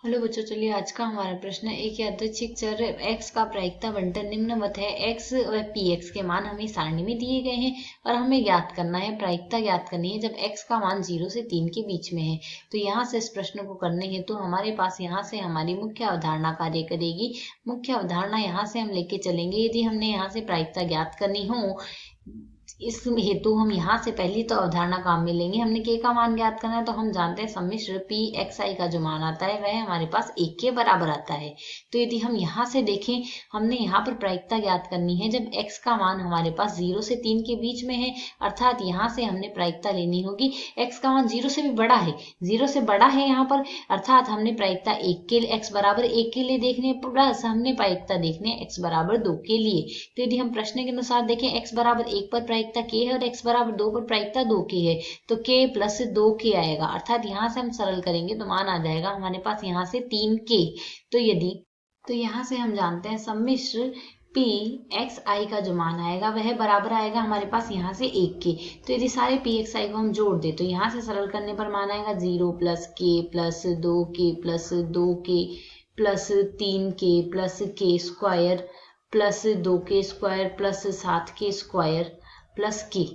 Hello बच्चों, चलिए आज का हमारा प्रश्न है। एक यादृच्छिक चर x का प्रायिकता बंटन निम्नवत है। x व px के मान हमें सारणी में दिए गए हैं और हमें ज्ञात करना है, प्रायिकता ज्ञात करनी है जब x का मान 0 से 3 के बीच में है। तो यहाँ से इस प्रश्न को करने हेतु हमारे पास यहाँ से हमारी मुख्य अवधारणा कार्य करेगी। मुख्य अवधारणा यहाँ से हम लेके चलेंगे। यदि हमने यहाँ से प्रायिकता ज्ञात करनी हो, इस हेतु हम यहाँ से पहली तो अवधारणा काम में लेंगे। हमने k का मान ज्ञात करना है तो हम जानते हैं सम्मिश्र p xi का जो मान आता है वह हमारे पास 1 के बराबर आता है। तो यदि हम यहाँ से देखें, हमने यहाँ पर प्रायिकता ज्ञात करनी है जब x का मान हमारे पास 0 से 3 के बीच में है, अर्थात यहाँ से हमने प्रायिकता लेनी होगी x का मान 0 से भी बड़ा है, 0 से बड़ा है यहाँ पर, अर्थात हमने प्रायिकता 1 के लिए x बराबर 1 के लिए देखने प्लस हमने प्रायिकता देखनी है x बराबर 2 के लिए। तो यदि हम प्रश्न के अनुसार देखें, x बराबर 1 पर प्रायिकता k है और x बराबर 2 पर प्रायिकता 2k है, तो k प्लस 2k आएगा, अर्थात यहाँ से हम सरल करेंगे तो मान आ जाएगा हमारे पास यहाँ से 3k। तो यहाँ से हम जानते हैं सम्मिश्र p xi का जो मान आएगा वह बराबर आएगा हमारे पास यहाँ से 1 के। तो यदि सारे p xi को हम जोड़ दे तो यहाँ से सरल करने पर मान आएगा 0 plus k plus 2k plus 2k plus 3k plus k square plus 2k square plus 7k square plus k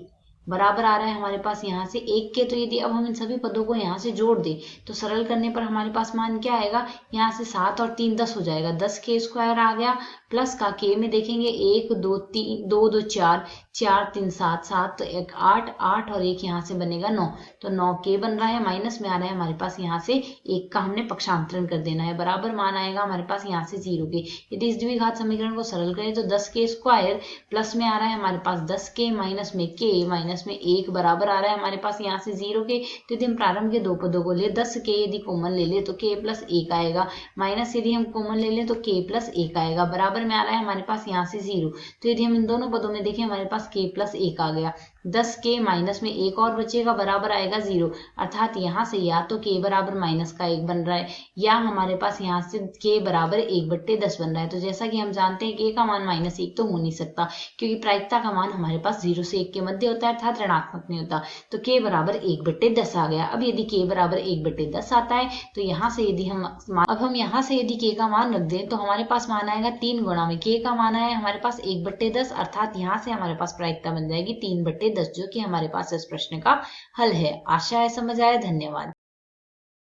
बराबर आ रहा है हमारे पास यहाँ से 1 के। तो यदि अब हम इन सभी पदों को यहाँ से जोड़ दें तो सरल करने पर हमारे पास मान क्या आएगा, यहाँ से 7 और 3 10 हो जाएगा, 10k स्क्वायर आ गया प्लस का k में देखेंगे 1 2 3 2 2 4 4 3 7 7 तो 1 8 8 और 1 यहाँ से बनेगा 9, तो 9k बन रहा है। माइनस में आ रहा है हमारे पास यहाँ से 1 का हमने पक्षांतरण कर देना है, बराबर मान आएगा हमारे पास यहाँ से 0 के। यदि इस द्विघात समीकरण को सरल करें तो 10k स्क्वायर प्लस में आ रहा है हमारे पास 10k माइनस में k माइनस में 1 बराबर आ रहा है हमारे पास यहाँ से 0 के। तो यदि हम प्रारंभ के दो पदों को ले 10k यदि कॉमन ले ले तो k प्लस 1 आएगा, माइनस यदि हम कॉमन ले ले तो k प्लस 1 आएगा, बराबर में आ रहा है हमारे पास यहाँ से 0। तो यदि हम इन दोनों पदों में देखें हमारे पास k प्लस 1 आ गया, 10k माइनस में 1 और बचेगा बराबर आएगा 0, अर्थात यहाँ से या तो k बराबर माइनस का 1 बन रहा है या हमारे पास यहाँ से k बराबर 1/10 बन रहा है। तो जैसा कि हम जानते हैं k का मान -1 तो हो नहीं सकता, क्योंकि प्रायिकता का मान हमारे पास 0 से 1 के मध्य होता है, अर्थात ऋणात्मक नहीं होता। तो k बराबर 1/10 आ गया। अब यदि k बराबर 1/10 आता है तो यहाँ से यदि हम यहाँ से यदि k का मान रख दें तो हमारे पास मान आएगा 3 गुणा में k का मान आया हमारे पास 1/10, अर्थात यहाँ से हमारे पास प्रायिकता बन जाएगी 3/10, जो कि हमारे पास इस प्रश्न का हल है। आशा है समझ आया। धन्यवाद।